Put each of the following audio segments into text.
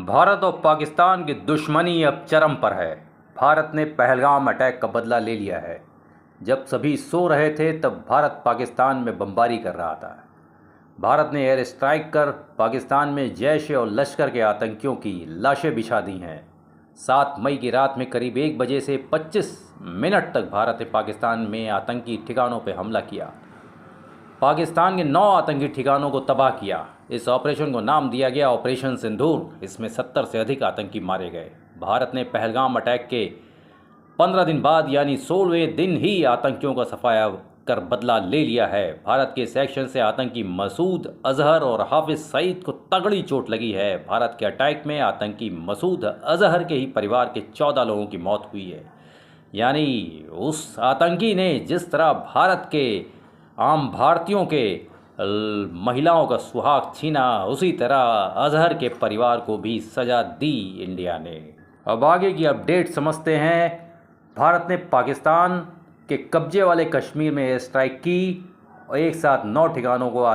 भारत और पाकिस्तान की दुश्मनी अब चरम पर है। भारत ने पहलगाम अटैक का बदला ले लिया है। जब सभी सो रहे थे तब भारत पाकिस्तान में बमबारी कर रहा था। भारत ने एयर स्ट्राइक कर पाकिस्तान में जैश और लश्कर के आतंकियों की लाशें बिछा दी हैं। 7 मई की रात में करीब 1 बजे से 25 मिनट तक भारत ने पाकिस्तान में आतंकी ठिकानों पर हमला किया। पाकिस्तान के 9 आतंकी ठिकानों को तबाह किया। इस ऑपरेशन को नाम दिया गया ऑपरेशन सिंदूर। इसमें 70 से अधिक आतंकी मारे गए। भारत ने पहलगाम अटैक के 15 दिन बाद यानी 16वें दिन ही आतंकियों का सफाया कर बदला ले लिया है। भारत के सेक्शन से आतंकी मसूद अजहर और हाफिज सईद को तगड़ी चोट लगी है। भारत के अटैक में आतंकी मसूद अजहर के ही परिवार के 14 लोगों की मौत हुई है। यानी उस आतंकी ने जिस तरह भारत के आम भारतीयों के महिलाओं का सुहाग छीना, उसी तरह अजहर के परिवार को भी सजा दी इंडिया ने। अब आगे की अपडेट समझते हैं। भारत ने पाकिस्तान के कब्जे वाले कश्मीर में एयर स्ट्राइक की और एक साथ 9 ठिकानों को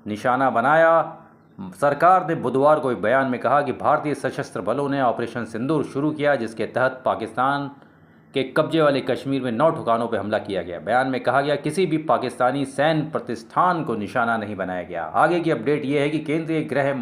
निशाना बनाया। सरकार ने बुधवार को एक बयान में कहा कि भारतीय सशस्त्र बलों ने ऑपरेशन सिंदूर शुरू किया, जिसके तहत पाकिस्तान के कब्जे वाले कश्मीर में 9 ठिकानों पर हमला किया गया। बयान में कहा गया किसी भी पाकिस्तानी सैन्य प्रतिष्ठान को निशाना नहीं बनाया गया। आगे की अपडेट ये है कि केंद्रीय गृह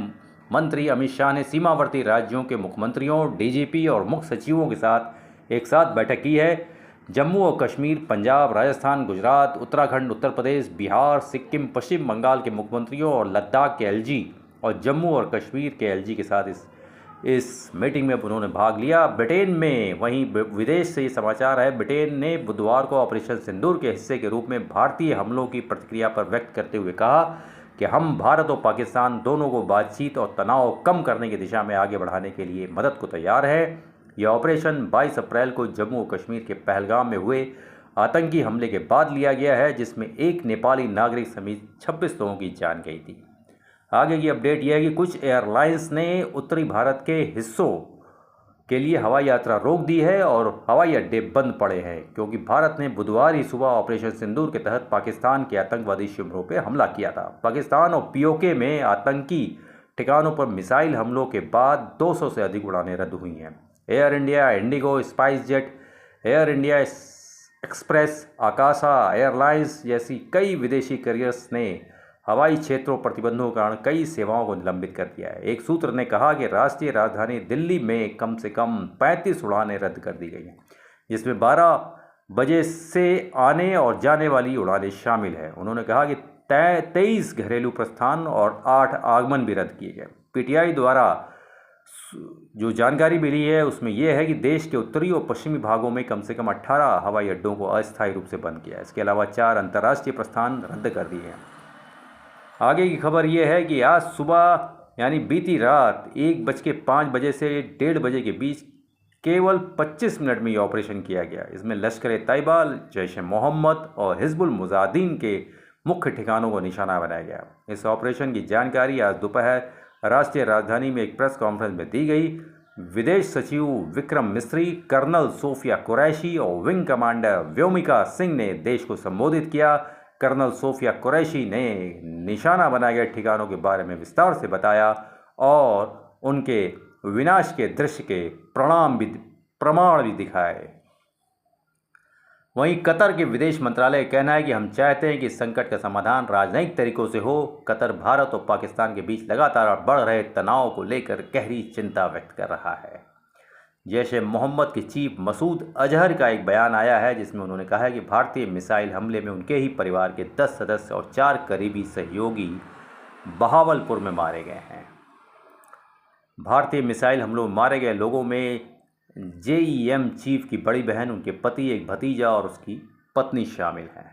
मंत्री अमित शाह ने सीमावर्ती राज्यों के मुख्यमंत्रियों, डीजीपी और मुख्य सचिवों के साथ एक साथ बैठक की है। जम्मू और कश्मीर, पंजाब, राजस्थान, गुजरात, उत्तराखंड, उत्तर प्रदेश, बिहार, सिक्किम, पश्चिम बंगाल के मुख्यमंत्रियों और लद्दाख के एलजी और जम्मू और कश्मीर के एलजी के साथ इस मीटिंग में उन्होंने भाग लिया। ब्रिटेन में, वहीं विदेश से ये समाचार है, ब्रिटेन ने बुधवार को ऑपरेशन सिंदूर के हिस्से के रूप में भारतीय हमलों की प्रतिक्रिया पर व्यक्त करते हुए कहा कि हम भारत और पाकिस्तान दोनों को बातचीत और तनाव कम करने की दिशा में आगे बढ़ाने के लिए मदद को तैयार है। यह ऑपरेशन 22 अप्रैल को जम्मू और कश्मीर के पहलगाम में हुए आतंकी हमले के बाद लिया गया है, जिसमें एक नेपाली नागरिक समेत 26 लोगों की जान गई थी। आगे की अपडेट यह है कि कुछ एयरलाइंस ने उत्तरी भारत के हिस्सों के लिए हवाई यात्रा रोक दी है और हवाई अड्डे बंद पड़े हैं, क्योंकि भारत ने बुधवार ही सुबह ऑपरेशन सिंदूर के तहत पाकिस्तान के आतंकवादी शिविरों पर हमला किया था। पाकिस्तान और पीओके में आतंकी ठिकानों पर मिसाइल हमलों के बाद 200 से अधिक उड़ानें रद्द हुई हैं। Air India, IndiGo, SpiceJet, Air India Express, Akasa airlines जैसी कई विदेशी कैरियर्स ने हवाई क्षेत्रों प्रतिबंधों के कारण कई सेवाओं को निलंबित कर दिया है। एक सूत्र ने कहा कि राष्ट्रीय राजधानी दिल्ली में कम से कम 35 उड़ानें रद्द कर दी गई हैं, जिसमें 12 बजे से आने और जाने वाली उड़ानें शामिल हैं। उन्होंने कहा कि 23 घरेलू प्रस्थान और 8 आगमन भी रद्द किए गए। पीटीआई द्वारा जो जानकारी मिली है उसमें यह है कि देश के उत्तरी और पश्चिमी भागों में कम से कम 18 हवाई अड्डों को अस्थायी रूप से बंद किया है। इसके अलावा 4 अंतर्राष्ट्रीय प्रस्थान रद्द कर दिए हैं। आगे की खबर यह है कि आज सुबह यानी बीती रात 1:05 से 1:30 बजे के बीच केवल 25 मिनट में ये ऑपरेशन किया गया। इसमें लश्कर तैयबा, जैश ए मोहम्मद और हिजबुल मुजाहिदीन के मुख्य ठिकानों को निशाना बनाया गया। इस ऑपरेशन की जानकारी आज दोपहर राष्ट्रीय राजधानी में एक प्रेस कॉन्फ्रेंस में दी गई। विदेश सचिव विक्रम मिस्री, कर्नल सोफिया कुरैशी और विंग कमांडर व्योमिका सिंह ने देश को संबोधित किया। कर्नल सोफिया कुरैशी ने निशाना बनाए गए ठिकानों के बारे में विस्तार से बताया और उनके विनाश के दृश्य के प्रमाण भी दिखाए। वहीं कतर के विदेश मंत्रालय का कहना है कि हम चाहते हैं कि इस संकट का समाधान राजनयिक तरीकों से हो। कतर भारत और पाकिस्तान के बीच लगातार बढ़ रहे तनाव को लेकर गहरी चिंता व्यक्त कर रहा है। जैश ए मोहम्मद के चीफ मसूद अजहर का एक बयान आया है, जिसमें उन्होंने कहा है कि भारतीय मिसाइल हमले में उनके ही परिवार के 10 सदस्य और 4 करीबी सहयोगी बहावलपुर में मारे गए हैं। भारतीय मिसाइल हमलों में मारे गए लोगों में जेईएम चीफ की बड़ी बहन, उनके पति, एक भतीजा और उसकी पत्नी शामिल हैं।